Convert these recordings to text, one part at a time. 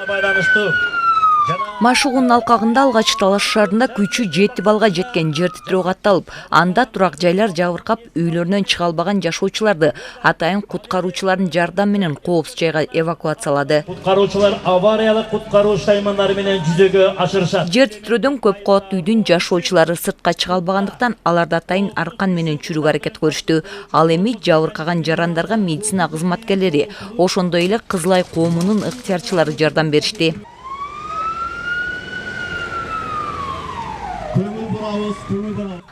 Байланыштуу. Машугунун алкагында алгач талаш шаарында күчү 7 балга жеткен жер титирөө катталып, анда турак жайлар жабыркап, үйлөрүнөн чыга албаган жашоочуларды атайын куткаруучулардын жардамы менен коопсуз жайга эвакуациялады. Куткаруучулар авариялык куткаруу иш-чаралары менен жүзөгө ашырышат. Жер титирөөдөн көп кабаттуу үйдүн жашоочулары сыртка чыга албагандыктан аларды атайын аркан менен чүрүүгө аракет көрүштү. Ал эми жабыркаган жарандарга медицина кызматкерлери, ошондой эле Кызылай коомунун ыктыярчылары жардам беришти.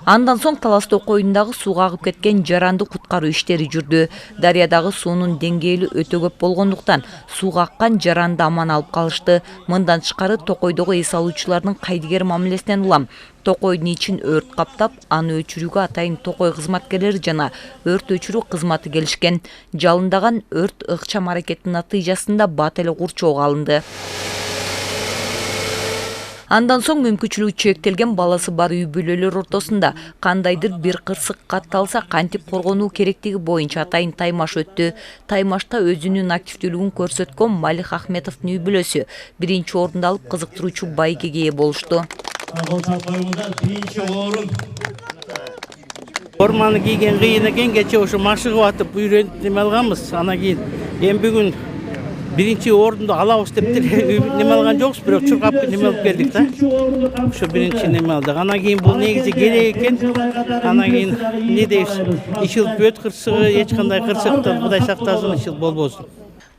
Андан соң Талас Токойундагы сууга агып кеткен жаранды куткаруу иштери жүрдү. Дарыядагы суунун деңгээли өтө көп болгондуктан сууга аккан жаранды аман алып калышты. Мындан тышкары Токойдогу эс алуучулардын кайдыгер мамилесинен улам. Токойдун ичин өрт каптап, аны өчүрүүгө атайын Токой кызматкерлери жана өрт өчүрүү кызматы келишкен. Жалындаган өрт ыкчам аракеттин натыйжасында бат эле курчоого алынды. Андан соң мүмкүнчүлүгү чектелген баласы бар үй бүлөлөр ортосунда кандайдыр бир кырсык катталса кантип коргонуу керектиги боюнча атайын таймаш өттү. Таймашта өзүнүн активдүүлүгүн көрсөткөн Малих Ахметовдун үй бүлөсү биринчи орунду алып кызыктыруучу байгеге ээ болушту. Форманы кийген кыйын экен, кече ошо машыгып атып үйрөнүп неме алганбыз. Анан кийин эми бүгүн биринчи орунду алабыз дептир неме алган жокпуз, бирок чуркап неме алып келдик да. Ошо биринчи неме алдык. Анан кийин бул негизи керек экен. Анан кийин эмне дейбиз? Ишил өт кырсыгы, эч кандай кырсыктан Кудай сактасын, ишил болбосун.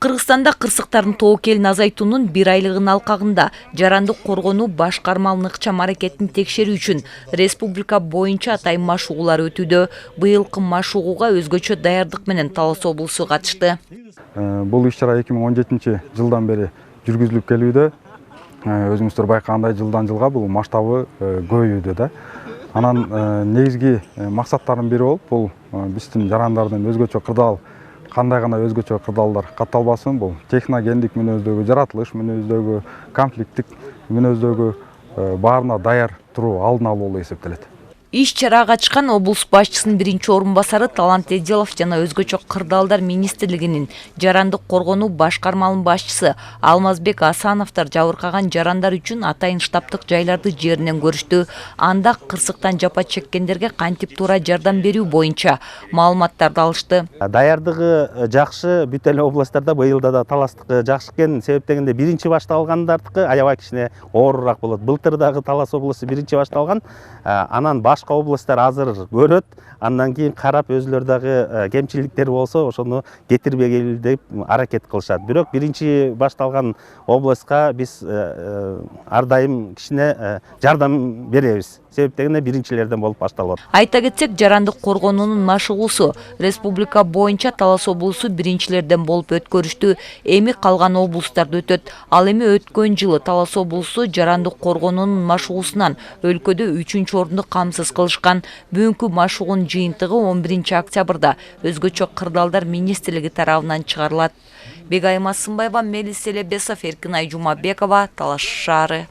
Кыргызстанда кырсыктардын тобокелин азайтуунун 1 айлыгынын алкагында жаранды коргонуу башкармалык ыкчам аракетин текшерүү үчүн республика боюнча атайын машыгуулар өтүүдө. Быйылкы машыгууга өзгөчө даярдык менен Талас облусу катышты. Бул иш-чара 2017-жылдан бери жүргүзүлүп келүүдө. Өзүңүздөр байкагандай жылдан жылга бул масштабы көбөйүүдө да. Анан негизги максаттардын бири болуп, бул биздин жарандардын өзгөчө кырдаал, кандай гана өзгөчө кырдаалдар катталбасын, бул техногендик мүнөздөгү, жаратылыш мүнөздөгү, конфликттик мүнөздөгү баарына даяр туруу алдын алуу болуп эсептелет. Иш-чарага катышкан облус башчысынын биринчи орун басары Талант Эдилов жана өзгөчө кырдаалдар министрлигинин жарандык коргонуу башкармалынын башчысы Алмазбек Асановдор жабыркаган жарандар үчүн атайын штабтык жайларды жеринен көрүштү. Анда кырсыктан жапа чеккендерге кантип туура жардам берүү боюнча маалыматтарды алышты. Даярдыгы жакшы, бүт эле областтарда быйылда да Таластыкы жакшы экен. Себеп дегенде биринчи башталгандардыкы аябай кичине оорураак болот. Былтыр дагы Талас облусу биринчи башталган. Анан башка областтар азыр көрөт, андан кийин карап өзүлөр дагы кемчиликтер болсо ошону кетирбегиле деп аракет кылышат. Бирок биринчи башталган обласка биз ар дайым кичине жардам беребиз. Себеп дегенде биринчилерден болуп башталат. Айта кетсек, жарандык коргонуунун машыгуусу республика боюнча Талас облусу биринчилерден болуп өткөрүштү. Эми калган облустарда өтөт. Ал эми өткөн жылы Талас облусу жарандык коргонуунун машыгуусунан өлкөдө 3-чү орунду камсыз кылышкан. Бүгүнкү машыгуунун жыйынтыгы 11-октябрда өзгөчө кырдаалдар министрлиги тарабынан чыгарылат. Бегайым Асымбаева, Мелис Элебесов, Эркинай Жумабекова, Талаш шаары.